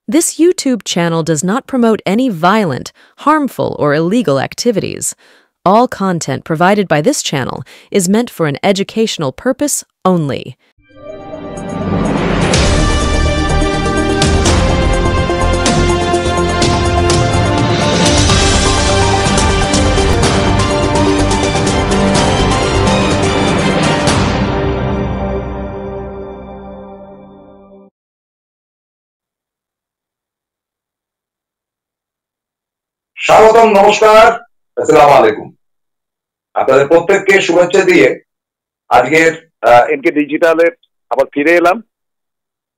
This YouTube channel does not promote any violent, harmful, or illegal activities. All content provided by this channel is meant for an educational purpose only. স্বাগতম, নমস্কার, আসসালামু আলাইকুম। আপনাদের প্রত্যেককে শুভেচ্ছা দিয়ে আজকের এনকে ডিজিটালে আবার ফিরে এলাম।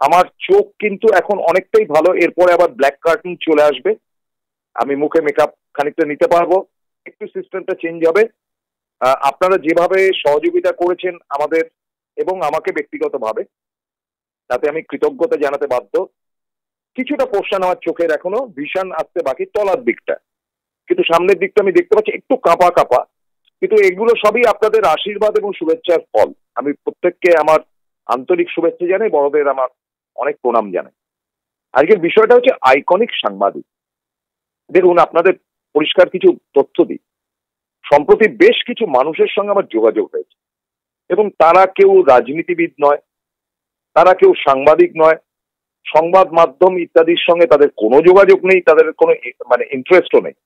আমার চোখ কিন্তু এখন অনেকটাই ভালো। এরপরে আবার ব্ল্যাক কার্টেন চলে আসবে, আমি মুখে মেকআপ খানিকটা নিতে পারবো, একটু সিস্টেমটা চেঞ্জ হবে। আপনারা যেভাবে সহযোগিতা করেছেন আমাদের এবং আমাকে ব্যক্তিগতভাবে, তাতে আমি কৃতজ্ঞতা জানাতে বাধ্য। কিছুটা পোর্শন আমার চোখের এখনো ভীষণ আসতে বাকি, তলার দিকটা, কিন্তু সামনের দিকটা আমি দেখতে পাচ্ছি একটু কাঁপা কাঁপা। কিন্তু এগুলো সবই আপনাদের আশীর্বাদ এবং শুভেচ্ছার ফল। আমি প্রত্যেককে আমার আন্তরিক শুভেচ্ছা জানাই, বড়দের আমার অনেক প্রণাম জানাই। আজকের বিষয়টা হচ্ছে আইকনিক সাংবাদিক। দেখুন, আপনাদের পরিষ্কার কিছু তথ্য দিই। সম্প্রতি বেশ কিছু মানুষের সঙ্গে আমার যোগাযোগ হয়েছে এবং তারা কেউ রাজনীতিবিদ নয়, তারা কেউ সাংবাদিক নয়, সংবাদ মাধ্যম ইত্যাদির সঙ্গে তাদের কোনো যোগাযোগ নেই, তাদের কোনো ইন্টারেস্টও নেই।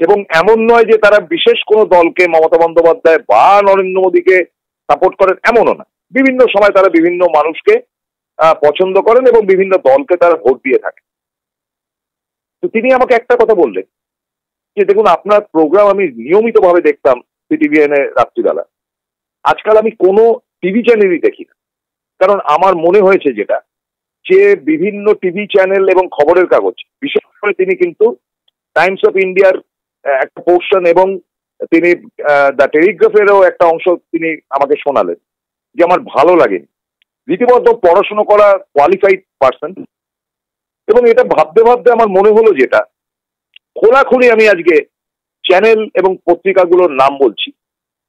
এবং এমন নয় যে তারা বিশেষ কোনো দলকে, মমতা বন্দ্যোপাধ্যায় বা নরেন্দ্র মোদীকে সাপোর্ট করেন, এমনও না। বিভিন্ন সময় তারা বিভিন্ন মানুষকে পছন্দ করেন এবং বিভিন্ন দলকে তারা ভোট দিয়ে থাকেন। তো তিনি আমাকে একটা কথা বললেন যে, দেখুন, আপনার প্রোগ্রাম আমি নিয়মিতভাবে দেখতাম সিটিভিএন এ রাত্রিবেলা। আজকাল আমি কোনো টিভি চ্যানেলই দেখি না, কারণ আমার মনে হয়েছে যেটা, যে বিভিন্ন টিভি চ্যানেল এবং খবরের কাগজ, বিশেষ করে তিনি কিন্তু টাইমস অফ ইন্ডিয়ার একটা পোর্শন এবং তিনি দ্য টেলিগ্রাফেরও একটা অংশ তিনি আমাকে শোনালেন, যে আমার ভালো লাগেনি। রীতিমতো পড়াশোনা করা কোয়ালিফাইড পার্সন, এবং এটা ভাবতে ভাবতে আমার মনে হলো যেটা, খোলাখুলি আমি আজকে চ্যানেল এবং পত্রিকাগুলোর নাম বলছি,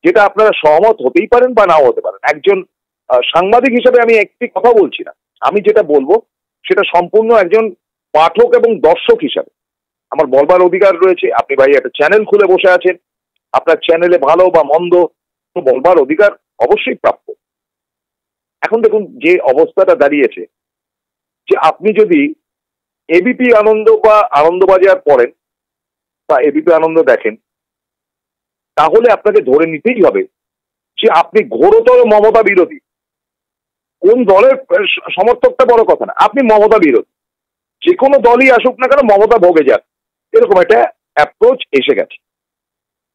যেটা আপনারা সহমত হতেই পারেন বা নাও হতে পারেন। একজন সাংবাদিক হিসেবে আমি একটি কথা বলছি না, আমি যেটা বলবো সেটা সম্পূর্ণ একজন পাঠক এবং দর্শক হিসাবে আমার বলবার অধিকার রয়েছে। আপনি ভাই একটা চ্যানেল খুলে বসে আছেন, আপনার চ্যানেলে ভালো বা মন্দ বলবার অধিকার অবশ্যই প্রাপ্য। এখন দেখুন যে অবস্থাটা দাঁড়িয়েছে, যে আপনি যদি এবিপি আনন্দ বা আনন্দবাজার পড়েন বা এবিপি আনন্দ দেখেন, তাহলে আপনাকে ধরে নিতেই হবে যে আপনি ঘোরতর মমতা বিরোধী। কোন দলের সমর্থকটা বড় কথা না, আপনি মমতা বিরোধী। যে কোনো দলই আসুক না কেন, মমতা ভোগে যাক, এরকম একটা অ্যাপ্রোচ এসে গেছে।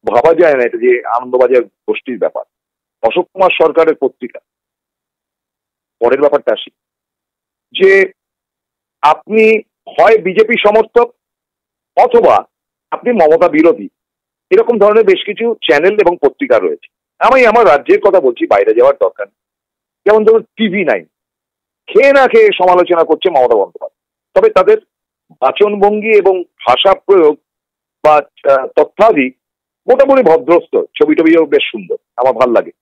ভাবা যায় না এটা যে আনন্দবাজার গোষ্ঠীর ব্যাপার, অশোক কুমার সরকারের পত্রিকা। পরের ব্যাপারটা আসি, যে আপনি হয় বিজেপি সমর্থক অথবা আপনি মমতা বিরোধী, এরকম ধরনের বেশ কিছু চ্যানেল এবং পত্রিকা রয়েছে। আমি আমার রাজ্যের কথা বলছি, বাইরে যাওয়ার দরকার নেই। যেমন ধরুন TV9, খেয়ে না খেয়ে সমালোচনা করছে মমতা বন্দ্যোপাধ্যায়, তবে তাদের বাচনভঙ্গি এবং ভাষা প্রয়োগ বা তথ্যাদি মোটামুটি ভদ্রস্থ, ছবি টবিও বেশ সুন্দর, আমার ভাল লাগে।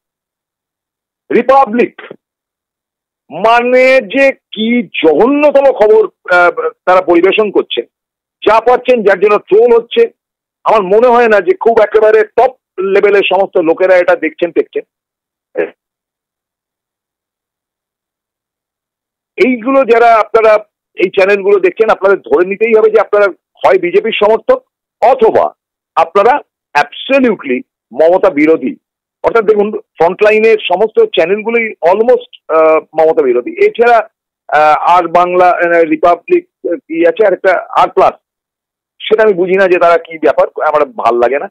রিপাবলিক মানে যে কি জঘন্যতম খবর তারা পরিবেশন করছে, যা পাচ্ছেন, যার জন্য ট্রোল হচ্ছে। আমার মনে হয় না যে খুব একেবারে টপ লেভেলের সমস্ত লোকেরা এটা দেখছেন। এইগুলো যারা আপনারা এই চ্যানেলগুলো দেখছেন, আপনাদের ধরে নিতেই হবে যে আপনারা হয় বিজেপির সমর্থক অথবা আপনারা অ্যাবসলিউটলি মমতা বিরোধী। অর্থাৎ দেখুন, ফ্রন্টলাইনের সমস্ত চ্যানেলগুলোই অলমোস্ট মমতা বিরোধী। এছাড়া আর বাংলা, রিপাবলিক কি আছে, আর একটা R+, সেটা আমি বুঝি না যে তারা কি ব্যাপার, আমার ভাল লাগে না।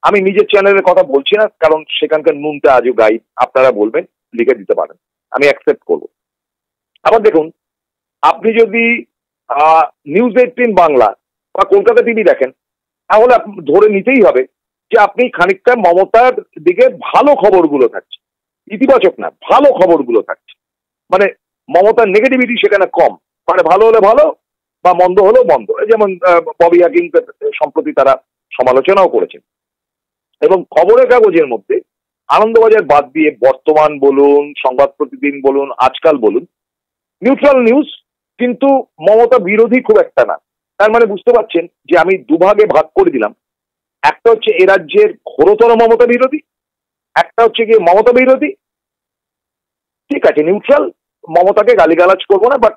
আমি নিজের চ্যানেলের কথা বলছি না, কারণ সেখানকার নুনটা আজও গাই। আপনারা বলবেন, লিখে দিতে পারেন, আমি অ্যাকসেপ্ট করবো। আবার দেখুন, আপনি যদি News18 বাংলা বা কলকাতা টিভি দেখেন, তাহলে ধরে নিতেই হবে যে আপনি খানিকটা মমতার দিকে ভালো খবরগুলো থাকছে, ইতিবাচক না, ভালো খবরগুলো থাকছে। মানে মমতার নেগেটিভিটি সেখানে কম, মানে ভালো হলে ভালো বা মন্দ হলেও মন্দ। যেমন ববি হাকিম সম্প্রতি তারা সমালোচনাও করেছেন। এবং খবরের কাগজের মধ্যে আনন্দবাজার বাদ দিয়ে বর্তমান বলুন, সংবাদ প্রতিদিন বলুন, আজকাল বলুন, নিউট্রাল নিউজ কিন্তু মমতা বিরোধী খুব একটা না। তার মানে বুঝতে পারছেন যে আমি দুভাগে ভাগ করে দিলাম। একটা হচ্ছে এ রাজ্যের ঘোরতর মমতা বিরোধী, একটা হচ্ছে গিয়ে মমতা বিরোধী। ঠিক আছে, নিউট্রাল, মমতাকে গালিগালাজ করবো না, বাট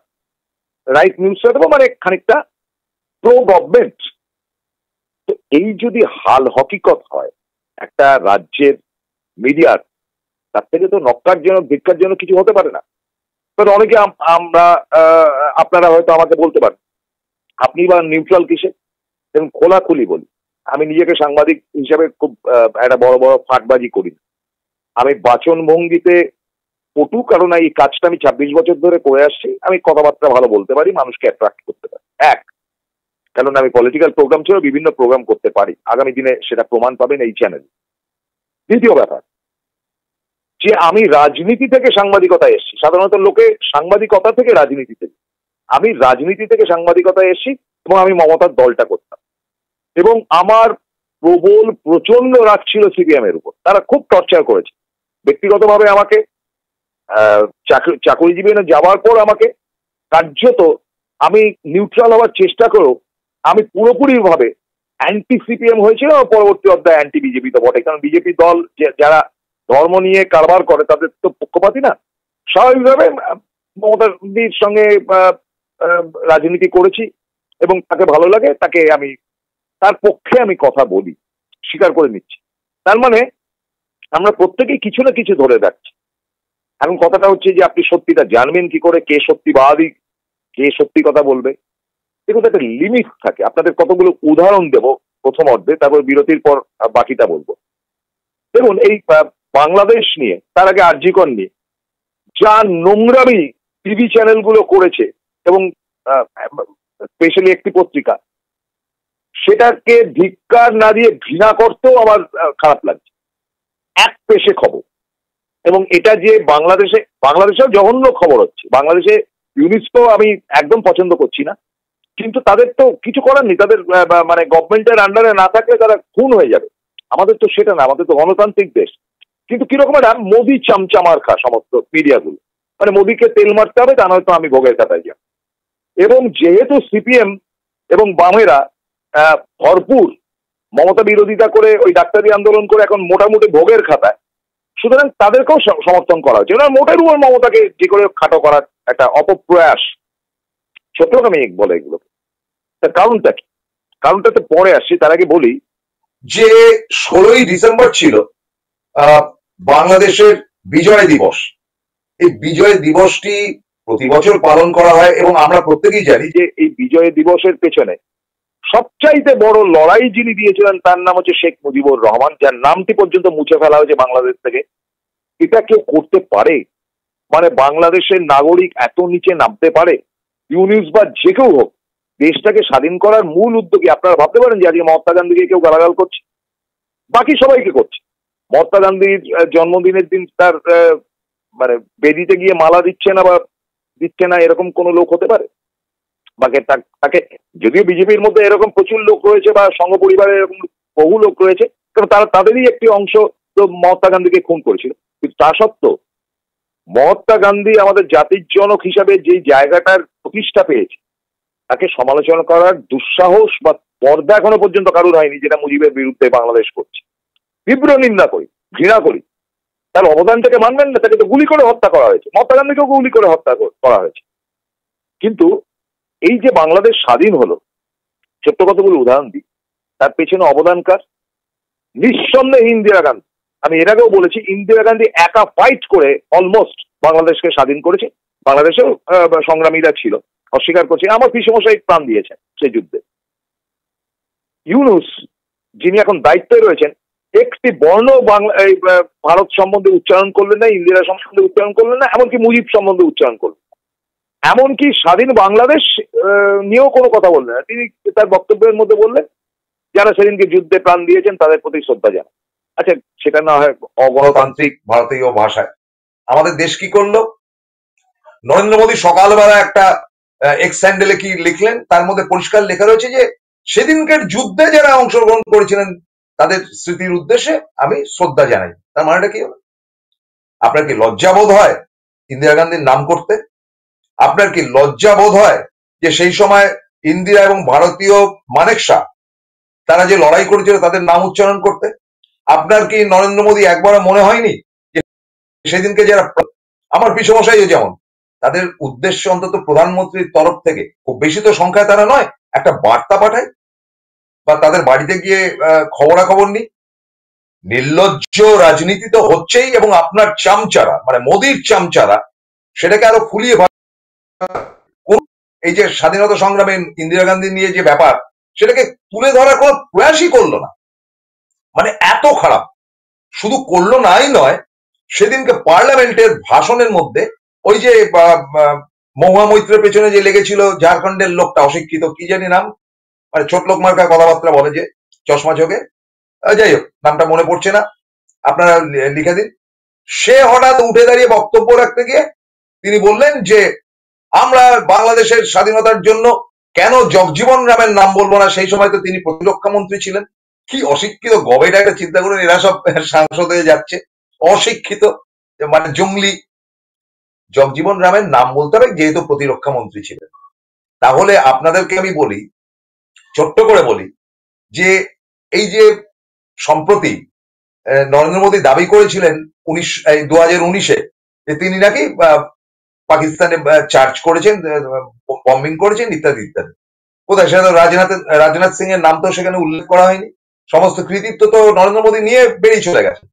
রাইট নিউজটা দেবো, মানে খানিকটা প্রো গভর্নমেন্ট। তো এই যদি হাল হকিকত হয় একটা রাজ্যের মিডিয়ার, তার থেকে তো নক্কারজনক ধিক্কারজনক কিছু হতে পারে না। তবে অনেকে আমরা আপনারা হয়তো আমাকে বলতে পারেন আপনি বা নিউট্রাল কিসে। এবং খোলাখুলি বলি, আমি নিজেকে সাংবাদিক হিসাবে খুব একটা বড় বড় ফাটবাজি করি না। আমি বাচন ভঙ্গিতে পটু, কারণ এই কাজটা আমি 26 বছর ধরে করে আসছি। আমি কথাবার্তা ভালো বলতে পারি, মানুষকে অ্যাট্রাক্ট করতে পারি। এক, কারণ আমি পলিটিক্যাল প্রোগ্রাম ছিল, বিভিন্ন প্রোগ্রাম করতে পারি, আগামী দিনে সেটা প্রমাণ পাবেন এই চ্যানেল। দ্বিতীয় ব্যাপার, যে আমি রাজনীতি থেকে সাংবাদিকতায় এসেছি। সাধারণত লোকে সাংবাদিকতা থেকে রাজনীতিতে, আমি রাজনীতি থেকে সাংবাদিকতায় এসেছি এবং আমি মমতার দলটা করতাম। এবং আমার প্রবল প্রচন্ড রাগ ছিল সিপিএম এর উপর। তারা খুব টর্চার করেছে ব্যক্তিগতভাবে আমাকে। চাকরিজীবী যাওয়ার পর আমাকে কার্যত, আমি নিউট্রাল হওয়ার চেষ্টা করেও আমি পুরোপুরি ভাবে অ্যান্টি সিপিএম হয়েছিল। পরবর্তী অধ্যায় অ্যান্টি বিজেপি তো বটে, কারণ বিজেপি দল যারা ধর্ম নিয়ে কারবার করে তাদের তো পক্ষপাতী না। স্বাভাবিকভাবে মমতাদির সঙ্গে রাজনীতি করেছি এবং তাকে ভালো লাগে, তাকে আমি তার পক্ষে আমি কথা বলি, স্বীকার করে নিচ্ছি। তার মানে আমরা প্রত্যেকেই কিছু না কিছু ধরে রাখছি। এখন কথাটা হচ্ছে যে আপনি সত্যিটা জানবেন কি করে, কে সত্যিবাদী, কে সত্যি কথা বলবে। দেখুন, একটা লিমিট থাকে। আপনাদের কতগুলো উদাহরণ দেব প্রথম অর্ধে, তারপর বিরতির পর বাকিটা বলবো। দেখুন, এই বাংলাদেশ নিয়ে, তার আগে আরজিকর নিয়ে যা নোংরামি টিভি চ্যানেলগুলো করেছে, এবং স্পেশালি একটি পত্রিকা, সেটাকে ধিক্কার না দিয়ে ঘৃণা করতেও আমার খারাপ লাগছে। এক পেশে খবর, এবং এটা যে বাংলাদেশেও জঘন্য খবর হচ্ছে। বাংলাদেশে ইউনেস্কো আমি একদম পছন্দ করছি না, কিন্তু তাদের তো কিছু করার নেই। তাদের মানে গভর্নমেন্টের আন্ডারে না থাকলে তারা খুন হয়ে যাবে। আমাদের তো সেটা না, আমাদের তো গণতান্ত্রিক দেশ। কিন্তু কিরকম একটা মোদি চামচা মার্কা সমস্ত মিডিয়াগুলো, মানে মোদিকে তেল মারতে হবে, তা নয়তো আমি ভোগের কাতায় যাব। এবং যেহেতু সিপিএম এবং বামেরা ভরপুর মমতা বিরোধিতা করে, ওই ডাক্তারি আন্দোলন করে এখন মোটামুটি ভোগের খাতায়, সুতরাং তাদেরকেও সমর্থন করা হচ্ছে। ওনার মোটের উপর মমতাকে যে করে খাটো করার একটা অপপ্রয়াস, ছোট্টখানি বলে এগুলো। তার কারণটা কি? কারণটাতে পরে আসছি, তার আগে বলি যে 16ই ডিসেম্বর ছিল বাংলাদেশের বিজয় দিবস। এই বিজয় দিবসটি প্রতি বছর পালন করা হয়, এবং আমরা প্রত্যেকেই জানি যে এই বিজয় দিবসের পেছনে সবচাইতে বড় লড়াই যিনি দিয়েছিলেন তার নাম হচ্ছে শেখ মুজিবুর রহমান, যার নামটি পর্যন্ত মুছে ফেলা হয়েছে বাংলাদেশ থেকে। এটা কেউ করতে পারে? মানে বাংলাদেশের নাগরিক এত নিচে নামতে পারে? ইউনিস বা যে কেউ হোক, দেশটাকে স্বাধীন করার মূল উদ্যোগী। আপনারা ভাবতে পারেন যে আজকে মহাত্মা গান্ধীকে কেউ গালাগাল করছে? বাকি সবাইকে করছে। মহাত্মা গান্ধীর জন্মদিনের দিন তার মানে বেদিতে গিয়ে মালা দিচ্ছে না বা দিচ্ছে না, এরকম কোন লোক হতে পারে? বাকি তাকে, যদিও বিজেপির মধ্যে এরকম প্রচুর লোক রয়েছে বা সংঘ পরিবারে এরকম বহু লোক রয়েছে, কারণ তাদেরই একটি অংশ তো মহাত্মা গান্ধীকে খুন করেছিল। কিন্তু তা সত্ত্বেও মহাত্মা গান্ধী আমাদের জাতির জনক হিসাবে যে জায়গাটার প্রতিষ্ঠা পেয়েছে, তাকে সমালোচনা করার দুঃসাহস বা পর্দা এখনো পর্যন্ত কারোর হয়নি, যেটা মুজিবের বিরুদ্ধে বাংলাদেশ করছে। তীব্র নিন্দা করি, ঘৃণা করি। তার অবদানটাকে মানবেন না? তাকে তো গুলি করে হত্যা করা হয়েছে, মহাত্মা গান্ধীকেও গুলি করে হত্যা করা হয়েছে। কিন্তু এই যে বাংলাদেশ স্বাধীন হলো, ছোট্ট কতগুলো উদাহরণ দিই, তার পেছনে অবদানকার নিঃসন্দেহে ইন্দিরা গান্ধী। আমি এর আগেও বলেছি, ইন্দিরা গান্ধী একা ফাইট করে অলমোস্ট বাংলাদেশকে স্বাধীন করেছে। বাংলাদেশেও সংগ্রামীরা ছিল, অস্বীকার করছে। আমার পিসমশাই প্রাণ দিয়েছেন সেই যুদ্ধে। ইউনুস, যিনি এখন দায়িত্বে রয়েছেন, একটি বর্ণ ভারত সম্বন্ধে উচ্চারণ করলেন না, ইন্দিরা সম্বন্ধে উচ্চারণ করলেন না, এমনকি মুজিব সম্বন্ধে উচ্চারণ করলেন, এমনকি স্বাধীন বাংলাদেশ নিয়েও কোনো কথা বললেন না। তিনি তার বক্তব্যের মধ্যে বললেন যারা সেদিনকে যুদ্ধে প্রাণ দিয়েছেন তাদের প্রতি শ্রদ্ধা জানান। আচ্ছা, সেটা না হয় অগণতান্ত্রিক ভারতীয় ভাষায়। আমাদের দেশ কি করলো? নরেন্দ্র মোদী সকালবেলা একটা এক্স স্যান্ডেলে কি লিখলেন, তার মধ্যে পরিষ্কার লেখা রয়েছে যে সেদিনকার যুদ্ধে যারা অংশগ্রহণ করেছিলেন তাদের স্মৃতির উদ্দেশ্যে আমি শ্রদ্ধা জানাই। তার মানেটা কি হবে? আপনার কি লজ্জাবোধ হয় ইন্দিরা গান্ধীর নাম করতে? আপনার কি লজ্জা বোধ হয় যে সেই সময় ইন্দিরা এবং ভারতীয় মানেকশা তারা যে লড়াই করেছিল তাদের নাম উচ্চারণ করতে? আপনার কি নরেন্দ্র মোদী একবারও মনে হয়নি যে সেদিনকে যারা আমার পিসমশাইও যেমন তাদের উদ্দেশ্যে অন্তত প্রধানমন্ত্রীর তরফ থেকে খুব বেশি তো সংখ্যায় তারা নয়, একটা বার্তা পাঠায় বা তাদের বাড়িতে গিয়ে খবরাখবর নিই? নির্লজ্জ রাজনীতি তো হচ্ছেই, এবং আপনার চামচারা মানে মোদির চামচারা সেটাকে আরো ফুলিয়ে এই যে স্বাধীনতা সংগ্রামে ইন্দিরা গান্ধী নিয়ে যে ব্যাপার সেটাকে তুলে ধরার কোনো প্রয়াসই করলো না। মানে এত খারাপ। শুধু করলো নাই নয়, সেদিনকে পার্লামেন্টের ভাষণের মধ্যে ওই যে মহুয়া মৈত্রের পেছনে যে লেগেছিল ঝাড়খণ্ডের লোকটা অশিক্ষিত, কি জানি নাম, মানে ছোট লোক মার্কা কথাবার্তা বলে যে চশমা চোখে, যাই হোক নামটা মনে পড়ছে না, আপনারা লিখে দিন। সে হঠাৎ উঠে দাঁড়িয়ে বক্তব্য রাখতে গিয়ে তিনি বললেন যে আমরা বাংলাদেশের স্বাধীনতার জন্য কেন জগজীবন রামের নাম বলবো না, সেই সময় তো তিনি প্রতিরক্ষা মন্ত্রী ছিলেন। কি অশিক্ষিত গবেটা একটা চিন্তা করুন, এরা সব সাংসদ হয়ে যাচ্ছে, অশিক্ষিত মানে জঙ্গলি। জগজীবন রামের নাম বলতে হবে যেহেতু প্রতিরক্ষা মন্ত্রী ছিলেন। তাহলে আপনাদেরকে আমি বলি, ছোট্ট করে বলি, যে এই যে সম্প্রতি নরেন্দ্র মোদী দাবি করেছিলেন 2019-এ যে তিনি নাকি পাকিস্তানে চার্জ করেছেন, বম্বিং করেছেন ইত্যাদি ইত্যাদি। কোথায় সেটা তো রাজনাথ সিং এর নাম তো সেখানে উল্লেখ করা হয়নি। সমস্ত কৃতিত্ব তো নরেন্দ্র মোদী নিয়ে বেরিয়ে চলে গেছে।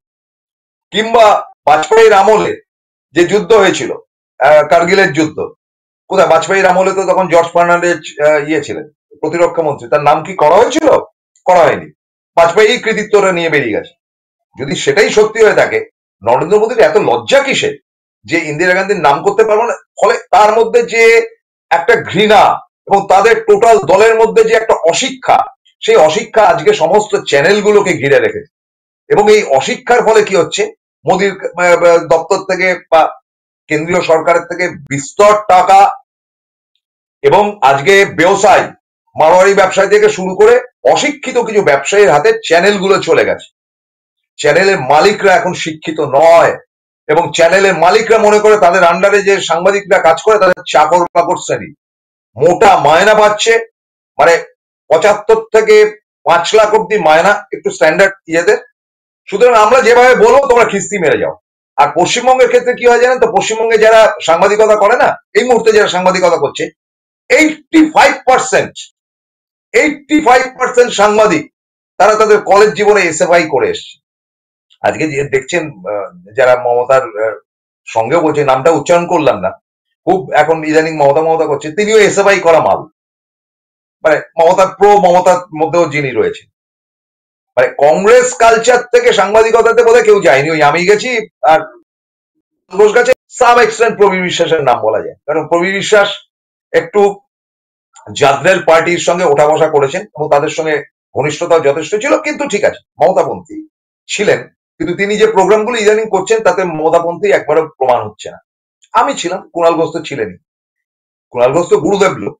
কিংবা বাজপেয়ীর আমলে যে যুদ্ধ হয়েছিল, কার্গিলের যুদ্ধ, কোথায় বাজপেয়ীর আমলে তো তখন জর্জ ফার্নান্ডেজ ছিলেন প্রতিরক্ষা মন্ত্রী, তার নাম কি করা হয়েছিল? করা হয়নি। বাজপেয়ী কৃতিত্বটা নিয়ে বেরিয়ে গেছে। যদি সেটাই সত্যি হয়ে থাকে, নরেন্দ্র মোদীর এত লজ্জা কিসে যে ইন্দিরা গান্ধীর নাম করতে পারবো না? ফলে তার মধ্যে যে একটা ঘৃণা এবং তাদের টোটাল দলের মধ্যে যে একটা অশিক্ষা, সেই অশিক্ষা আজকে সমস্ত চ্যানেলগুলোকে ঘিরে রেখেছে। এবং এই অশিক্ষার ফলে কি হচ্ছে, মোদীর দপ্তর থেকে বা কেন্দ্রীয় সরকারের থেকে বিস্তর টাকা এবং আজকে ব্যবসায় মারোয়ারি ব্যবসায় থেকে শুরু করে অশিক্ষিত কিছু ব্যবসায়ীর হাতে চ্যানেলগুলো চলে গেছে। চ্যানেলের মালিকরা এখন শিক্ষিত নয়, এবং চ্যানেলের মালিকরা মনে করে তাদের আন্ডারে যে সাংবাদিকরা কাজ করে তাদের চাকর বাকর শ্রেণী, মোটা মায়না পাচ্ছে, মানে 75 থেকে 5 লাখ অব্দি মায়না, একটু স্ট্যান্ডার্ড ইয়েদের। সুতরাং আমরা যেভাবে বলবো তোমরা খিস্তি মেরে যাও। আর পশ্চিমবঙ্গের ক্ষেত্রে কি হয় জানেন তো, পশ্চিমবঙ্গে যারা সাংবাদিকতা করে না, এই মুহূর্তে যারা সাংবাদিকতা করছে, 85% সাংবাদিক তারা তাদের কলেজ জীবনে এসএফআই করে এসছে। আজকে যে দেখছেন যারা মমতার সঙ্গে বলছে, নামটা উচ্চারণ করলাম না, খুব এখন ইদানিং মমতা করছে, তিনিও এসএফআই করা মাল, মানে মমতার মমতার মধ্যেও যিনি রয়েছে। মানে কংগ্রেস কালচার থেকে সাংবাদিকতাতে বোধহয় কেউ যায়নি, ওই আমি গেছি আর ঘোষ গেছে, সাম এক্সটেন্ট প্রবীর বিশ্বাসের নাম বলা যায়, কারণ প্রবীর বিশ্বাস একটু জাদরেল পার্টির সঙ্গে ওঠা বসা করেছেন এবং তাদের সঙ্গে ঘনিষ্ঠতা যথেষ্ট ছিল। কিন্তু ঠিক আছে, মমতাপন্থী ছিলেন, কিন্তু তিনি যে প্রোগ্রামগুলো ইদানিং করছেন তাতে মমতাপন্থী একবারও প্রমাণ হচ্ছে না। আমি ছিলাম, কুণাল ঘোষ তো ছিলেনই, কুণাল ঘোষ তো গুরুদেব লোক,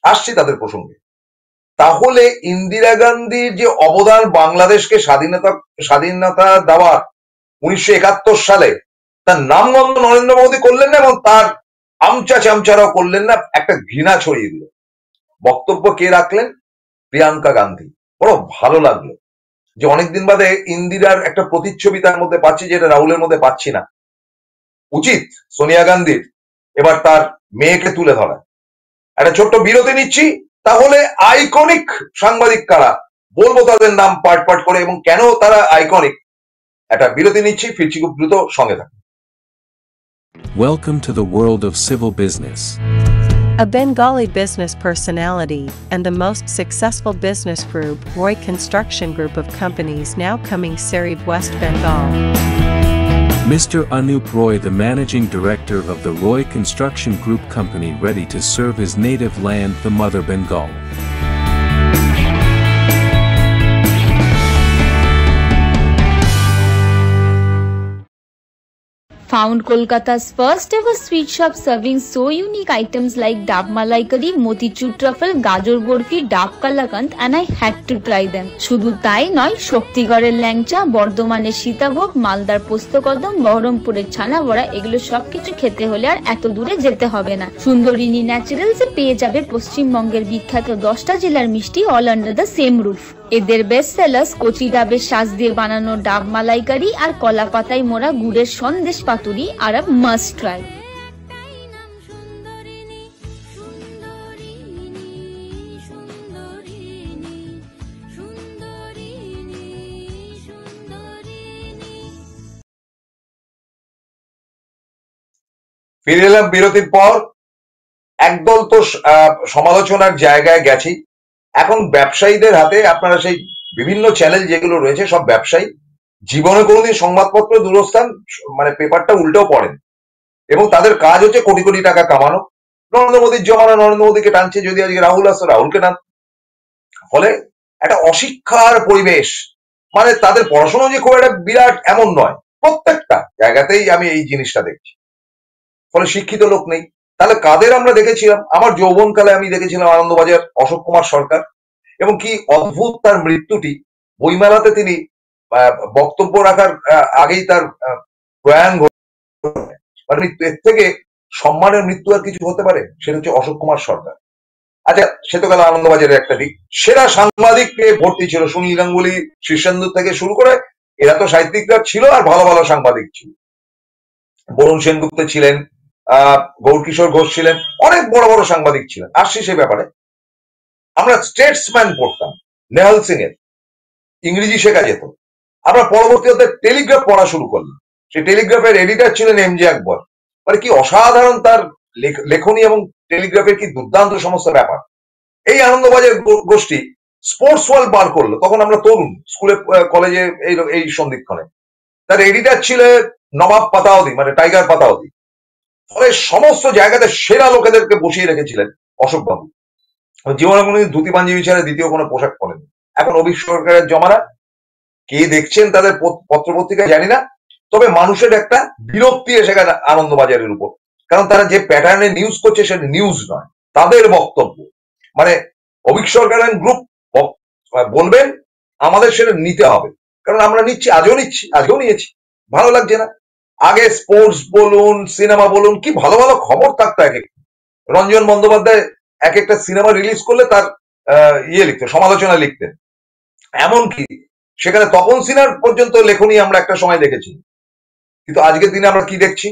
আসছি তাদের প্রসঙ্গে। তাহলে ইন্দিরা গান্ধীর যে অবদান বাংলাদেশকে স্বাধীনতা দেওয়ার 1971 সালে, তার নামগন্ধ নরেন্দ্র মোদী করলেন না, এবং তার চামচারাও করলেন না, একটা ঘৃণা ছড়িয়ে দিল। বক্তব্য কে রাখলেন? প্রিয়াঙ্কা গান্ধী। বড় ভালো লাগলো যে অনেকদিন বাদে ইন্দিরার একটা প্রতিচ্ছবি তার মধ্যে পাচ্ছি, যেটা রাহুলের মধ্যে পাচ্ছি না। উচিত সোনিয়া গান্ধীর এবার তার মেয়েকে তুলে ধরা। একটা ছোট্ট বিরতি নিচ্ছি, তাহলে আইকনিক সাংবাদিক কারা বলবো তাদের নাম পার্ট পার্ট করে এবং কেন তারা আইকনিক। একটা বিরতি নিচ্ছি, ফিরছি খুব দ্রুত, সঙ্গে থাকুন। Welcome to the world of civil business. A Bengali business personality and the most successful business group, Roy Construction Group of companies, now coming Sarib, West Bengal. Mr. Anup Roy, the managing director of the Roy Construction Group company, ready to serve his native land, the mother Bengal. found Kolkata's first ever sweet shop serving so unique items like Dab Malai Curry, Motichur Truffle, Gajor Borfi, Dab Kalakand, and I had to try them. শুধু তাই নয়, শক্তিগড়ের ল্যাংচা, বর্ধমানের সীতাভোগ, মালদার পোস্তকদম, বহরমপুরের ছানা বড়া, এগুলো সবকিছু খেতে হলে আর এত দূরে যেতে হবে না। সুন্দরিনী ন্যাচারালসে পেয়ে যাবে পশ্চিমবঙ্গের বিখ্যাত 10টা জেলার মিষ্টি all under the same roof. এদের বেস্ট সেলার্স কচি ডাবের শাঁস দিয়ে বানানো ডাব মালাইকারি আর কলা পাতায় মোড়া গুড়ের সন্দেশ পাতুরি আর আ মাস্ট ট্রাই। ফিরে এলাম বিরতির পর। একদল তো সমালোচনার জায়গায় গেছি, এখন ব্যবসায়ীদের হাতে আপনারা সেই বিভিন্ন চ্যানেল যেগুলো রয়েছে সব ব্যবসায়ী জীবনে কোনোদিন সংবাদপত্র দূরস্থান মানে পেপারটা উল্টেও পড়েন এবং তাদের কাজ হচ্ছে কোটি কোটি টাকা কামানো। নরেন্দ্র মোদীর জমানা নরেন্দ্র মোদীকে টানছে, যদি আজকে রাহুল আসতো রাহুলকে টান। ফলে একটা অশিক্ষার পরিবেশ, মানে তাদের পড়াশোনা যে খুব একটা বিরাট এমন নয়, প্রত্যেকটা জায়গাতেই আমি এই জিনিসটা দেখছি। ফলে শিক্ষিত লোক নেই। তাহলে কাদের আমরা দেখেছিলাম? আমার যৌবনকালে আমি দেখেছিলাম আনন্দবাজার অশোক কুমার সরকার, এবং কি অদ্ভুত তার মৃত্যুটি। বইমেলাতে তিনি বক্তব্য রাখার আগেই তার প্রয়াণ মৃত্যু। এর থেকে সম্মানের মৃত্যু আর কিছু হতে পারে? সেটা হচ্ছে অশোক কুমার সরকার। আচ্ছা, সে তো গেল আনন্দবাজারের একটা দিক। সেরা সাংবাদিক ভর্তি ছিল, সুনীল গাঙ্গুলি, শীর্ষেন্দু থেকে শুরু করে এরা তো সাহিত্যিকরা ছিল, আর ভালো ভালো সাংবাদিক ছিল। বরুণ সেনগুপ্ত ছিলেন, গৌরকিশোর ঘোষ ছিলেন, অনেক বড় বড় সাংবাদিক ছিলেন। আসছি সে ব্যাপারে। আমরা স্টেটসম্যান পড়তাম, নেহাল সিং এর ইংরেজি শেখা যেত। আমরা পরবর্তীতে টেলিগ্রাফ পড়া শুরু করলাম। সেই টেলিগ্রাফের এডিটর ছিলেন এমজে আকবর। মানে কি অসাধারণ তার লেখনী, এবং টেলিগ্রাফের কি দুর্দান্ত সমস্ত ব্যাপার। এই আনন্দবাজার গোষ্ঠী স্পোর্টস ওয়ার্ল্ড বার করলো, তখন আমরা তরুণ, স্কুলে কলেজে এই সন্ধিক্ষণে। তার এডিটর ছিলেন নবাব পাতাওদি, মানে টাইগার পাতাওদি। ফলে সমস্ত জায়গাতে সেরা লোকেদেরকে বসিয়ে রেখেছিলেন অশোকবাবু। জীবনে কোনোদিন ধুতি পাঞ্জাবি ছাড়া দ্বিতীয় কোনো পোশাক পরেন। এখন অভিক সরকারের জমানা, কে দেখছেন তাদের পত্রপত্রিকায় জানি না, তবে মানুষের একটা বিরক্তি এসে গেছে আনন্দবাজারের উপর। কারণ তারা যে প্যাটার্নে নিউজ করছে সেটা নিউজ নয়, তাদের বক্তব্য। মানে অভিক সরকারের গ্রুপ বলবেন, আমাদের সেটা নিতে হবে, কারণ আমরা নিচ্ছি, আজও নিয়েছি, ভালো লাগছে না। আগে স্পোর্টস বলুন, সিনেমা বলুন, কি ভালো ভালো খবর থাকতো। এক এক রঞ্জন বন্দ্যোপাধ্যায় এক একটা সিনেমা রিলিজ করলে তার লিখতেন, সমালোচনা লিখতেন। এমনকি সেখানে তপন সিনহার পর্যন্ত লেখনী আমরা একটা সময় দেখেছি। কিন্তু আজকের দিনে আমরা কি দেখছি?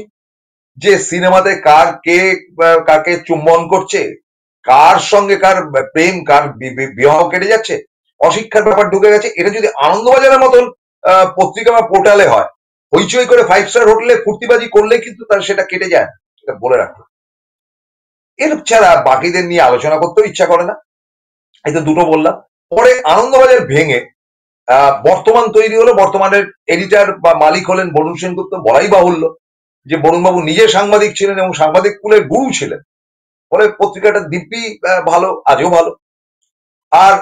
যে সিনেমাতে কাকে চুম্বন করছে, কার সঙ্গে কার প্রেম, কার বিবাহ কেটে যাচ্ছে, অশিক্ষার ব্যাপার ঢুকে গেছে। এটা যদি আনন্দবাজারের মতন পত্রিকা বা পোর্টালে হয়, হইচই করে 5 স্টার হোটেলে ফুর্তিবাজি করলে কিন্তু তার সেটা কেটে যায়, সেটা বলে রাখো। এর ছাড়া বাকিদের নিয়ে আলোচনা করতেও ইচ্ছা করে না। এই তো দুটো বললাম। পরে আনন্দবাজার ভেঙে বর্তমান তৈরি হলো। বর্তমানের এডিটর বা মালিক হলেন বরুণ সেনগুপ্ত। বলাই বাহুল্য যে বরুণবাবু নিজে সাংবাদিক ছিলেন এবং সাংবাদিক কুলের গুরু ছিলেন। ফলে পত্রিকাটা দিব্যি ভালো, আজও ভালো। আর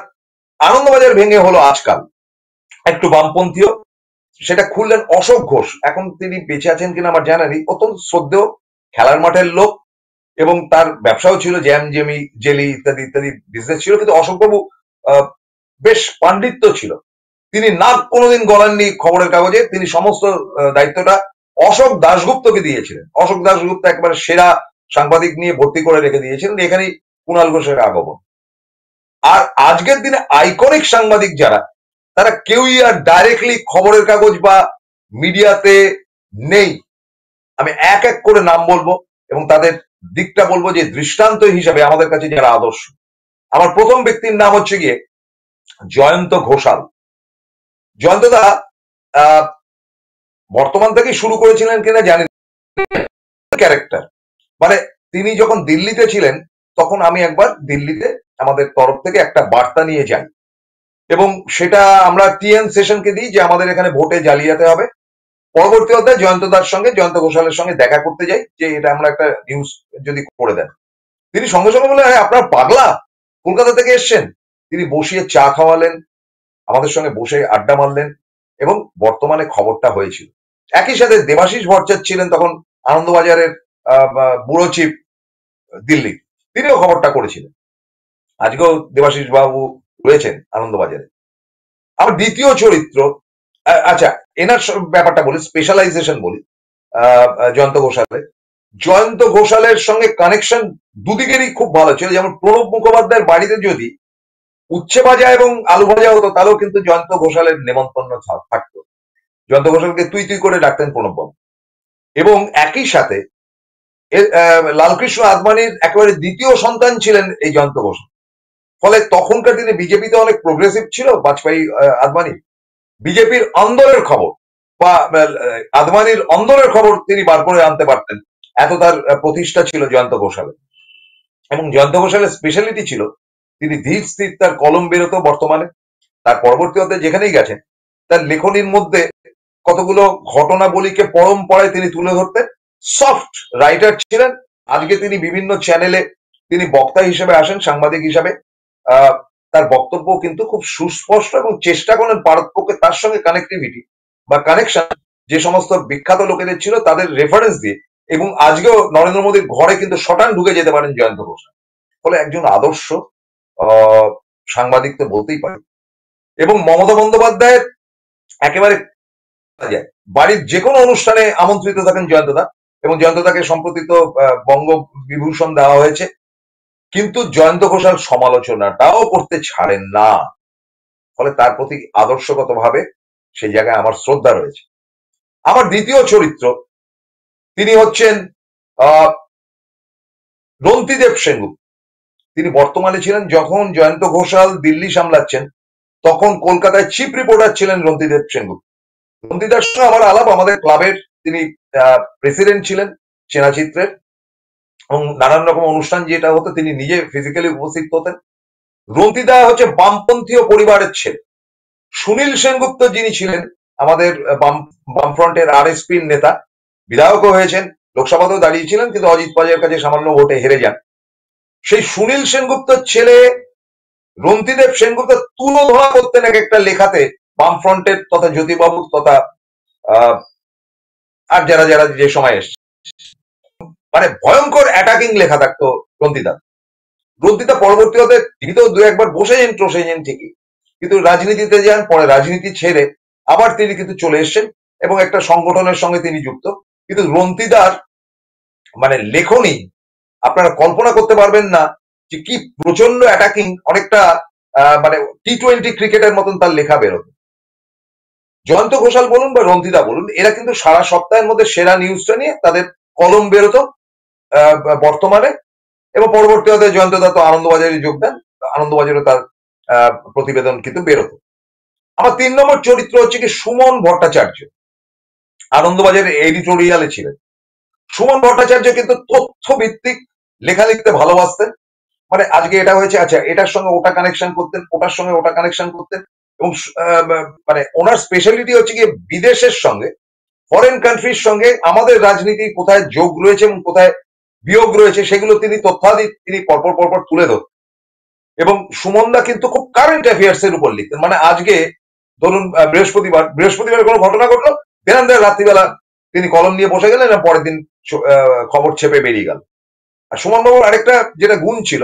আনন্দবাজার ভেঙে হলো আজকাল একটু বামপন্থীও, সেটা খুললেন অশোক ঘোষ। এখন তিনি বেঁচে আছেন কিনা আমার জানা নেই। অত্যন্ত শ্রদ্ধেয়, খেলার মাঠের লোক, এবং তার ব্যবসাও ছিল, জ্যাম জেমি জেলি ইত্যাদি ইত্যাদি বিজনেস ছিল। কিন্তু অশোকবাবু বেশ পাণ্ডিত্য ছিল। তিনি নাক কোনোদিন গলাননি খবরের কাগজে। তিনি সমস্ত দায়িত্বটা অশোক দাশগুপ্তকে দিয়েছিলেন। অশোক দাশগুপ্ত একবারে সেরা সাংবাদিক নিয়ে ভর্তি করে রেখে দিয়েছিলেন। এখানেই কুণাল ঘোষের আগমন। আর আজকের দিনে আইকনিক সাংবাদিক যারা, তারা কেউই আর ডাইরেক্টলি খবরের কাগজ বা মিডিয়াতে নেই। আমি এক এক করে নাম বলবো এবং তাদের দিকটা বলবো, যে দৃষ্টান্ত হিসাবে আমাদের কাছে যারা আদর্শ। আমার প্রথম ব্যক্তির নাম হচ্ছে গিয়ে জয়ন্ত ঘোষাল। জয়ন্তদা বর্তমান থেকে শুরু করেছিলেন কিনা জানি না, ক্যারেক্টার। মানে তিনি যখন দিল্লিতে ছিলেন, তখন আমি একবার দিল্লিতে আমাদের তরফ থেকে একটা বার্তা নিয়ে যাই, এবং সেটা আমরা টিএন সেশনকে দিই যে আমাদের এখানে ভোটে জালিয়াতে হবে। পরবর্তী অধ্যায় জয়ন্ত ঘোষালের সঙ্গে দেখা করতে যাই, যে এটা আমরা একটা নিউজ যদি করে দেন। তিনি সঙ্গে সঙ্গে বলে, হ্যাঁ আপনার পাগলা, কলকাতা থেকে এসছেন। তিনি বসিয়ে চা খাওয়ালেন, আমাদের সঙ্গে বসে আড্ডা মারলেন, এবং বর্তমানে খবরটা হয়েছিল। একই সাথে দেবাশিস ভট্টাচার্য ছিলেন তখন আনন্দবাজারের ব্যুরো চিফ দিল্লি, তিনিও খবরটা করেছিলেন। আজকেও দেবাশিস বাবু রয়েছেন আনন্দবাজারে। আমার দ্বিতীয় চরিত্র, আচ্ছা এনার ব্যাপারটা বলি, স্পেশালাইজেশন বলি জয়ন্ত ঘোষালের। জয়ন্ত ঘোষালের সঙ্গে কানেকশন দুদিকেরই খুব ভালো ছিল। যেমন প্রণব মুখোপাধ্যায়ের বাড়িতে যদি উচ্ছে ভাজা এবং আলু ভাজা হতো, তাহলেও কিন্তু জয়ন্ত ঘোষালের নেমন্তন্ন থাকতো। জয়ন্ত ঘোষালকে তুই তুই করে ডাকতেন প্রণব বাবু। এবং একই সাথে লালকৃষ্ণ আদবানির একেবারে দ্বিতীয় সন্তান ছিলেন এই জয়ন্ত ঘোষাল। ফলে তখনকার দিনে বিজেপিতে অনেক প্রোগ্রেসিভ ছিল বাজপেয়ী আদবানি। বিজেপির অন্দরের খবর বা আদবানির অন্দরের খবর তিনি বার করে আনতে পারতেন, এত তার প্রতিষ্ঠা ছিল জয়ন্ত ঘোষালের। এবং জয়ন্ত ঘোষালের স্পেশালিটি ছিল তিনি ধীর স্থির তার কলম বেরোতো বর্তমানে। তার পরবর্তী অধ্যায়ে যেখানেই গেছেন তার লেখনীর মধ্যে কতগুলো ঘটনাবলীকে পরম্পরায় তিনি তুলে ধরতেন। সফট রাইটার ছিলেন। আজকে তিনি বিভিন্ন চ্যানেলে তিনি বক্তা হিসেবে আসেন, সাংবাদিক হিসাবে। তার বক্তব্য কিন্তু খুব সুস্পষ্ট এবং চেষ্টা করেন পারতপক্ষে তার সঙ্গে কানেক্টিভিটি বা কানেকশন যে সমস্ত বিখ্যাত লোকেদের ছিল তাদের রেফারেন্স দিয়ে। এবং আজকেও নরেন্দ্র মোদীর ঘরে কিন্তু শটান ঢুকে যেতে পারেন জয়ন্ত ঘোষাল। ফলে একজন আদর্শ সাংবাদিক তো বলতেই পারে। এবং মমতা বন্দ্যোপাধ্যায়ের একেবারে বাড়ির যে কোনো অনুষ্ঠানে আমন্ত্রিত থাকেন জয়ন্তদা, এবং জয়ন্তদাকে সম্প্রতি তো বঙ্গ বিভূষণ দেওয়া হয়েছে। কিন্তু জয়ন্ত ঘোষাল সমালোচনাটাও করতে ছাড়েন না। ফলে তার প্রতি আদর্শগতভাবে সেই জায়গায় আমার শ্রদ্ধা রয়েছে। আমার দ্বিতীয় চরিত্র তিনি হচ্ছেন রন্তিদেব সেনগুপ্ত। তিনি বর্তমানে ছিলেন, যখন জয়ন্ত ঘোষাল দিল্লি সামলাচ্ছেন তখন কলকাতায় চিফ রিপোর্টার ছিলেন রন্তিদেব সেনগুপ্ত। রন্তিদার সঙ্গে আমার আলাপ, আমাদের ক্লাবের তিনি প্রেসিডেন্ট ছিলেন চেনাচিত্রের, এবং নানান রকম অনুষ্ঠান যেটা হতো তিনি নিজে ফিজিক্যালি উপস্থিত হতেন। রন্তিদা হচ্ছে বামপন্থীয় পরিবারের ছেলে। সুনীল সেনগুপ্ত যিনি ছিলেন আমাদের বামফ্রন্টের আরএসপির নেতা, বিধায়কও হয়েছেন, লোকসভাতেও দাঁড়িয়েছিলেন, কিন্তু অজিত পাজের কাছে সামান্য ভোটে হেরে যান। সেই সুনীল সেনগুপ্তর ছেলে রন্তিদেব সেনগুপ্ত তুলোধনা করতেন এক একটা লেখাতে বামফ্রন্টের তথা জ্যোতিবাবুর তথা আর যারা যারা যে সময় এসছে, মানে ভয়ঙ্কর অ্যাটাকিং লেখা থাকতো রন্তিদা। রন্তিদা পরবর্তী হতে তিনি তো দু একবার বসেছেন ঠিকই, কিন্তু রাজনীতিতে যান, পরে রাজনীতি ছেড়ে আবার তিনি কিন্তু চলে এসছেন এবং একটা সংগঠনের সঙ্গে তিনি যুক্ত। কিন্তু রন্তিদার মানে লেখনী আপনারা কল্পনা করতে পারবেন না যে কি প্রচন্ড অ্যাটাকিং, অনেকটা মানে টি-20 ক্রিকেটের মতন তার লেখা বেরোতো। জয়ন্ত ঘোষাল বলুন বা রন্তিদা বলুন, এরা কিন্তু সারা সপ্তাহের মধ্যে সেরা নিউজটা নিয়ে তাদের কলম বেরোতো বর্তমানে। এবং পরবর্তী অধ্যায়ে জয়ন্ত দা তো আনন্দবাজারে যোগ দেন, আনন্দবাজারে তার প্রতিবেদন কিন্তু বেরোতো। আমার 3 নম্বর চরিত্র হচ্ছে কি সুমন ভট্টাচার্য। আনন্দবাজারের এডিটোরিয়ালে ছিলেন। সুমন ভট্টাচার্য কিন্তু তথ্য ভিত্তিক লেখা লিখতে ভালোবাসতেন। মানে আজকে এটা হয়েছে, আচ্ছা এটার সঙ্গে ওটা কানেকশন করতেন, ওটার সঙ্গে ওটা কানেকশন করতেন। এবং মানে ওনার স্পেশালিটি হচ্ছে কি বিদেশের সঙ্গে, ফরেন কান্ট্রির সঙ্গে আমাদের রাজনীতি কোথায় যোগ রয়েছে এবং কোথায় বিয়োগ রয়েছে সেগুলো তিনি তথ্যাদি তিনি পরপর তুলে ধরতেন। এবং সুমনদা কিন্তু খুব কারেন্ট অ্যাফেয়ার্স এর উপর লিখতেন। মানে আজকে ধরুন বৃহস্পতিবার কোনো ঘটনা ঘটলো, দেনান্দার রাত্রিবেলা তিনি কলম নিয়ে বসে গেলেন, পরের দিন খবর ছেপে বেরিয়ে গেল। আর সুমন বাবুর আরেকটা যেটা গুণ ছিল,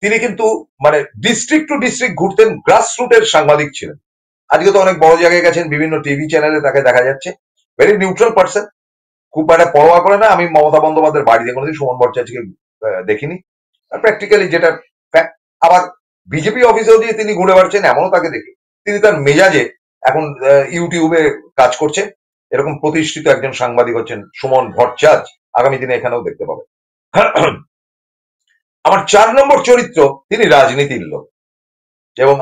তিনি কিন্তু মানে ডিস্ট্রিক্ট টু ডিস্ট্রিক্ট ঘুরতেন, গ্রাসরুটের সাংবাদিক ছিলেন। আজকে তো অনেক বড় জায়গায় গেছেন, বিভিন্ন টিভি চ্যানেলে তাকে দেখা যাচ্ছে। ভেরি নিউট্রাল পার্সন, খুব একটা পরোয়া করে না। আমি মমতা বন্দ্যোপাধ্যায়ের বাড়িতে কোনোদিন সুমন ভট্টাচার্যকে দেখিনি, প্র্যাকটিক্যালি যেটা ফ্যাক্ট। আবার বিজেপি অফিসেও দিয়ে তিনি ঘুরে বেড়াচ্ছেন, এমনও তাকে দেখি। তিনি তার মেজাজে এখন ইউটিউবে কাজ করছেন। এরকম প্রতিষ্ঠিত একজন সাংবাদিক হচ্ছেন সুমন ভট্টাচার্য, আগামী দিনে এখানেও দেখতে পাবে। আমার 4 নম্বর চরিত্র, তিনি রাজনীতির লোক, এবং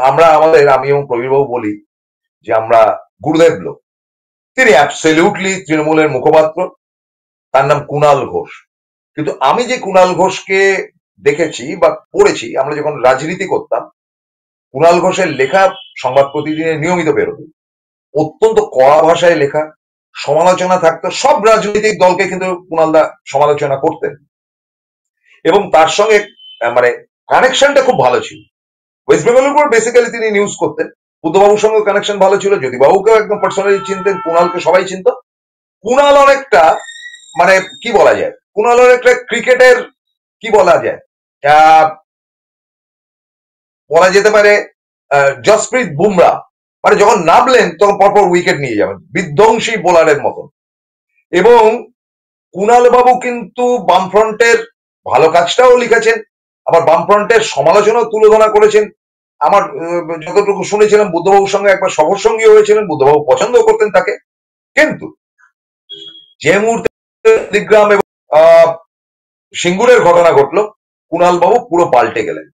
আমি এবং প্রবীরবাবু বলি যে আমরা গুরুদেব লোক। তিনি অ্যাবসলিউটলি তৃণমূলের মুখপাত্র, তার নাম কুণাল ঘোষ। কিন্তু আমি যে কুণাল ঘোষকে দেখেছি বা পড়েছি, আমরা যখন রাজনীতি করতাম, কুণাল ঘোষের লেখা সংবাদ প্রতিদিনে নিয়মিত বেরোত, অত্যন্ত কড়া ভাষায় লেখা, সমালোচনা থাকতো। সব রাজনৈতিক দলকে কিন্তু কুণালদা সমালোচনা করতেন, এবং তার সঙ্গে মানে কানেকশনটা খুব ভালো ছিল। ওয়েস্ট বেঙ্গলের উপর বেসিক্যালি তিনি নিউজ করতেন, বুদ্ধবাবুর সঙ্গে কানেকশন ভালো ছিল, জ্যোতিবাবুকেও একদম পার্সোনালি চিনতেন, কুণালকে সবাই চিনত। কুণাল অনেকটা মানে কি বলা যায়, কুণাল অনেকটা ক্রিকেটের কি বলা যায়, বলা যেতে পারে জসপ্রীত বুমরা, মানে যখন নামলেন তখন পরপর উইকেট নিয়ে যাবেন, বিধ্বংসী বোলারের মতন। এবং কুণাল বাবু কিন্তু বামফ্রন্টের ভালো কাজটাও লিখেছেন, আবার বামফ্রন্টের সমালোচনাও তুলে ধরা করেছেন। আমার যতটুকু শুনেছিলাম বুদ্ধবাবুর সঙ্গে একবার সফর সঙ্গী হয়েছিলেন, বুদ্ধবাবু পছন্দ করতেন তাকে। কিন্তু যে মুহূর্তে নন্দীগ্রাম এবং সিঙ্গুরের ঘটনা ঘটলো, কুণাল বাবু পুরো পাল্টে গেলেন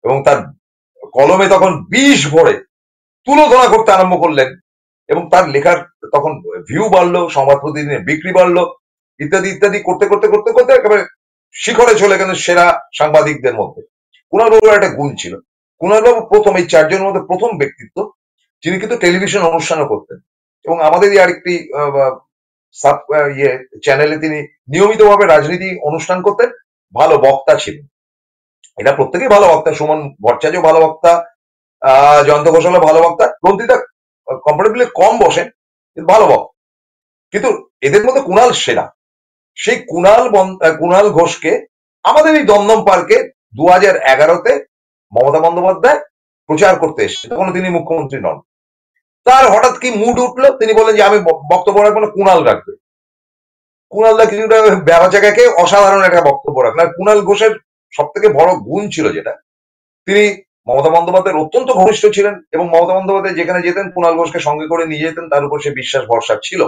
এবং তার কলমে তখন বিষ ভরে তুলো ধরা করতে আরম্ভ করলেন। এবং তার লেখার তখন ভিউ বাড়লো, সংবাদ প্রতিদিনের বিক্রি বাড়লো, ইত্যাদি ইত্যাদি করতে করতে করতে করতে একেবারে শিখরে চলে গেলেন সেরা সাংবাদিকদের মধ্যে। কুণাল বাবুর একটা গুণ ছিল, কুণাল বাবু প্রথম এই চারজনের মধ্যে প্রথম ব্যক্তিত্ব যিনি কিন্তু টেলিভিশন অনুষ্ঠানও করতেন। এবং আমাদেরই আরেকটি চ্যানেলে তিনি নিয়মিতভাবে রাজনীতি অনুষ্ঠান করতেন, ভালো বক্তা ছিলেন। এটা প্রত্যেকেই ভালো বক্তা, সুমন ভট্টাচার্য ভালো বক্তা, জয়ন্ত ঘোষালও ভালো বক্তা, গ্রন্থিতা কম্পারেটিভলি কম বসেন কিন্তু ভালো বক্তা। কিন্তু এদের মধ্যে কুণাল সেরা। সেই কুণাল ঘোষকে আমাদের এই দমদম পার্কে 2011-তে মমতা বন্দ্যোপাধ্যায় প্রচার করতে এসেছে, তখন তিনি মুখ্যমন্ত্রী নন। তার হঠাৎ কি মুড উঠলো, তিনি বলেন যে আমি বক্তব্য রাখবো না, কুণাল রাখবে। কুণাল দা কিছুটা ব্যবচাকাকে অসাধারণ একটা বক্তব্য রাখলেন। আর কুণাল ঘোষের সব থেকে বড় গুণ ছিল যেটা, তিনি মমতা বন্দ্যোপাধ্যায়ের অত্যন্ত ঘনিষ্ঠ ছিলেন এবং মমতা বন্দ্যোপাধ্যায় যেখানে যেতেন কুণাল ঘোষকে সঙ্গে করে নিয়ে যেতেন, তার উপর সে বিশ্বাস ভরসা ছিল।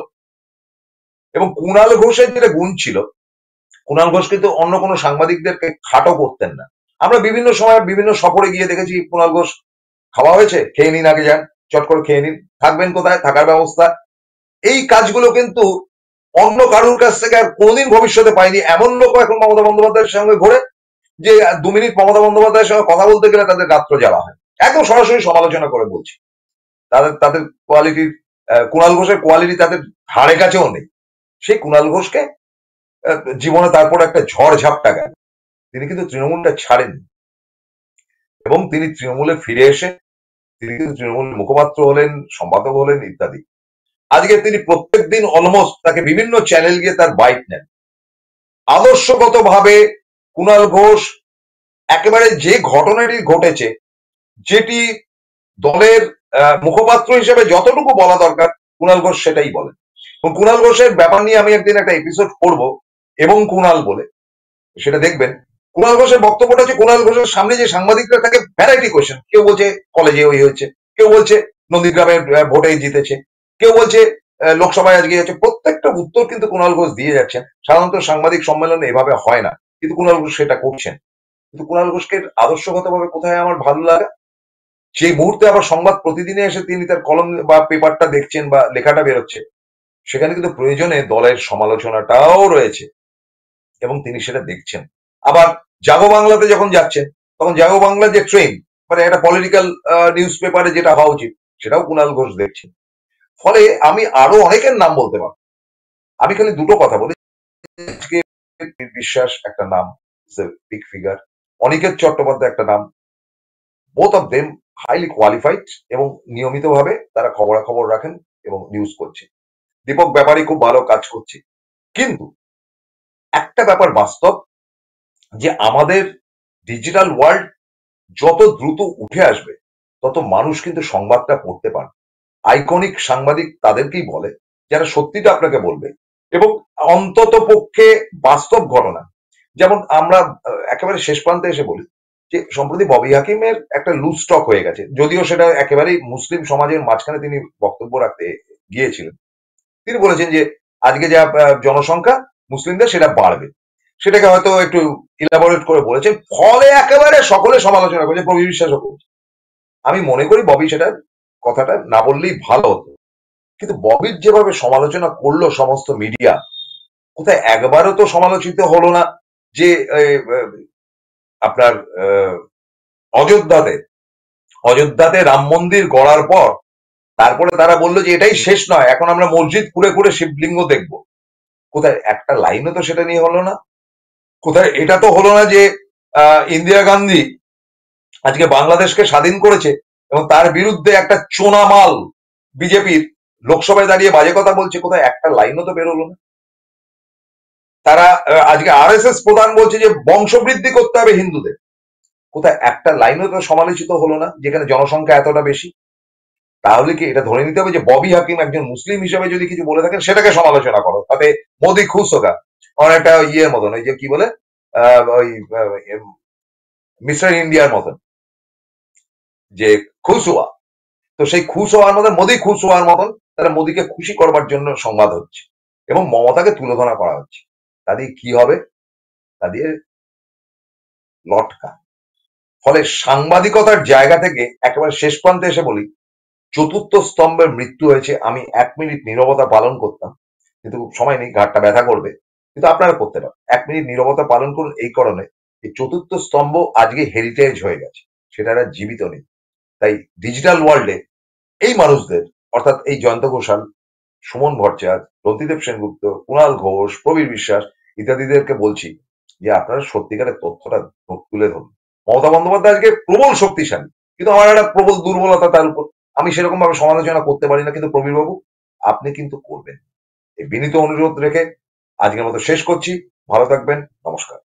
এবং কুণাল ঘোষের যেটা গুণ ছিল, কুণাল ঘোষ কিন্তু অন্য কোনো সাংবাদিকদেরকে খাটো করতেন না। আমরা বিভিন্ন সময় বিভিন্ন সফরে গিয়ে দেখেছি কুণাল ঘোষ, খাওয়া হয়েছে, খেয়ে নিন, আগে যান, চট করে খেয়ে নিন, থাকবেন কোথায়, থাকার ব্যবস্থা, এই কাজগুলো কিন্তু অন্য কারোর কাছ থেকে আর কোনোদিন ভবিষ্যতে পাইনি। এমন লোক এখন মমতা বন্দ্যোপাধ্যায়ের সঙ্গে ঘোরে যে 2 মিনিট মমতা বন্দ্যোপাধ্যায়ের সঙ্গে কথা বলতে গেলে তাদের রাত্র জ্বালা হয়। একদম সরাসরি সমালোচনা করে বলছি, তাদের কোয়ালিটির, কুণাল ঘোষের কোয়ালিটি তাদের ধারে কাছেও নেই। সেই কুণাল ঘোষকে জীবনে তারপর একটা ঝড় ঝাপটা গেল, তিনি কিন্তু তৃণমূলটা ছাড়েননি এবং তিনি তৃণমূলে ফিরে এসে তিনি কিন্তু তৃণমূলের মুখপাত্র হলেন, সম্পাদক হলেন ইত্যাদি। আজকে তিনি প্রত্যেক দিন অলমোস্ট তাকে বিভিন্ন চ্যানেল গিয়ে তার বাইট নেন। আদর্শগত ভাবে কুণাল ঘোষ একেবারে যে ঘটনাটি ঘটেছে, যেটি দলের মুখপাত্র হিসেবে যতটুকু বলা দরকার, কুণাল ঘোষ সেটাই বলেন। এবং কুণাল ঘোষের ব্যাপার নিয়ে আমি একদিন একটা এপিসোড করব এবং কুণাল বলে, সেটা দেখবেন। কুণাল ঘোষের বক্তব্যটা হচ্ছে, কুণাল ঘোষের সামনে যে সাংবাদিকরা থাকে ভ্যারাইটি কোয়েশ্চেন, কেউ বলছে কলেজে ওই হয়েছে, কেউ বলছে নন্দীগ্রামের ভোটে জিতেছে, কেউ বলছে লোকসভায় আজকে যাচ্ছে, প্রত্যেকটা উত্তর কিন্তু কুণাল ঘোষ দিয়ে যাচ্ছেন। সাধারণত সাংবাদিক সম্মেলনে এভাবে হয় না, কিন্তু কুণাল ঘোষ সেটা করছেন। কিন্তু কুণাল ঘোষকে আদর্শগতভাবে কোথায় আমার ভালো লাগে, সেই মুহূর্তে আবার সংবাদ প্রতিদিনে এসে তিনি তার কলম বা পেপারটা দেখছেন বা লেখাটা বেরোচ্ছে, সেখানে কিন্তু প্রয়োজনে দলের সমালোচনাটাও রয়েছে এবং তিনি সেটা দেখছেন। আবার জাগো বাংলাতে যখন যাচ্ছেন, তখন জাগো বাংলার যে ট্রেন, মানে একটা পলিটিক্যাল নিউজ পেপারে যেটা হওয়া উচিত, সেটাও কুণাল ঘোষ দেখছেন। ফলে আমি আরো অনেকের নাম বলতে পারব, আমি খালি দুটো কথা বলি। বিশ্বাস একটা নাম, বিগ ফিগার, অনিকেত চট্টোপাধ্যায় একটা নাম, both of them highly qualified এবং নিয়মিতভাবে তারা খবরাখবর রাখেন এবং নিউজ করছে। দীপক ব্যাপারী খুব ভালো কাজ করছে। কিন্তু একটা ব্যাপার বাস্তব, যে আমাদের ডিজিটাল ওয়ার্ল্ড যত দ্রুত উঠে আসবে, তত মানুষ কিন্তু সংবাদটা পড়তে পারে। আইকনিক সাংবাদিক তাদেরকেই বলে যারা সত্যিটা আপনাকে বলবে এবং অন্তত পক্ষে বাস্তব ঘটনা। যেমন আমরা একেবারে শেষ প্রান্তে এসে বলি যে সম্প্রতি ববি হাকিমের একটা লুজ স্টক হয়ে গেছে, যদিও সেটা একেবারেই মুসলিম সমাজের মাঝখানে তিনি বক্তব্য রাখতে গিয়েছিলেন। তিনি বলেছেন যে আজকে যা জনসংখ্যা মুসলিমদের, সেটা বাড়বে, সেটাকে হয়তো একটু ইলাবোরেট করে বলেছেন, ফলে একেবারে সকলে সমালোচনা করছে, প্রবীর বিশ্বাসও করছে। আমি মনে করি ববি সেটা কথাটা না বললেই ভালো হতো, কিন্তু ববির যেভাবে সমালোচনা করলো সমস্ত মিডিয়া, কোথায় একবারও তো সমালোচিত হলো না যে আপনার অযোধ্যাতে রাম মন্দির গড়ার পর তারপরে তারা বললো যে এটাই শেষ নয়, এখন আমরা মসজিদ খুঁড়ে খুঁড়ে শিবলিঙ্গ দেখবো। কোথায় একটা লাইনও তো সেটা নিয়ে হলো না। কোথায় এটা তো হলো না যে ইন্দিরা গান্ধী আজকে বাংলাদেশকে স্বাধীন করেছে, এবং তার বিরুদ্ধে একটা চোনামাল বিজেপির লোকসভায় দাঁড়িয়ে বাজে কথা বলছে, কোথায় একটা লাইনও তো বেরোলো না। তারা আজকে আরএসএস প্রধান বলছে যে বংশবৃদ্ধি করতে হবে হিন্দুদের, কোথায় একটা লাইনও তো সমালোচিত হলো না, যেখানে জনসংখ্যা এতটা বেশি। তাহলে কি এটা ধরে নিতে হবে যে ববি হাকিম একজন মুসলিম হিসেবে যদি কিছু বলে থাকেন সেটাকে সমালোচনা করো, তাতে মোদি খুশ হোগা? অনেকটা ইয়ের মতন, ওই যে কি বলে ওই মিস্টার ইন্ডিয়ার মতন, যে খুশ হওয়া। তো সেই খুশ হওয়ার মতন, মোদি খুশ হওয়ার মতন তারা মোদিকে খুশি করবার জন্য সংবাদ হচ্ছে এবং মমতাকে তুলে ধরা করা হচ্ছে। তা দিয়ে কি হবে? তা দিয়ে লটকা। ফলে সাংবাদিকতার জায়গা থেকে একেবারে শেষ প্রান্তে এসে বলি, চতুর্থ স্তম্ভের মৃত্যু হয়েছে। আমি 1 মিনিট নীরবতা পালন করতাম, কিন্তু সময় নেই, ঘাটটা ব্যথা করবে, কিন্তু আপনারা করতে পারেন। 1 মিনিট নীরবতা পালন করুন এই কারণে, এই চতুর্থ স্তম্ভ আজকে হেরিটেজ হয়ে গেছে, সেটা আর জীবিত নেই। তাই ডিজিটাল ওয়ার্ল্ডে এই মানুষদের, অর্থাৎ এই জয়ন্ত ঘোষাল, সুমন ভট্টাচার্য, রন্তিদেব সেনগুপ্ত, কুণাল ঘোষ, প্রবীর বিশ্বাস ইত্যাদিদেরকে বলছি যে আপনারা সত্যিকারের তথ্যটা তুলে ধরুন। মমতা বন্দ্যোপাধ্যায় আজকে প্রবল শক্তিশালী, কিন্তু আমার একটা প্রবল দুর্বলতা তার উপর, আমি সেরকম ভাবে সমালোচনা করতে পারি না, কিন্তু প্রবীর বাবু আপনি কিন্তু করবেন। এই বিনীত অনুরোধ রেখে আজকের মতো শেষ করছি। ভালো থাকবেন, নমস্কার।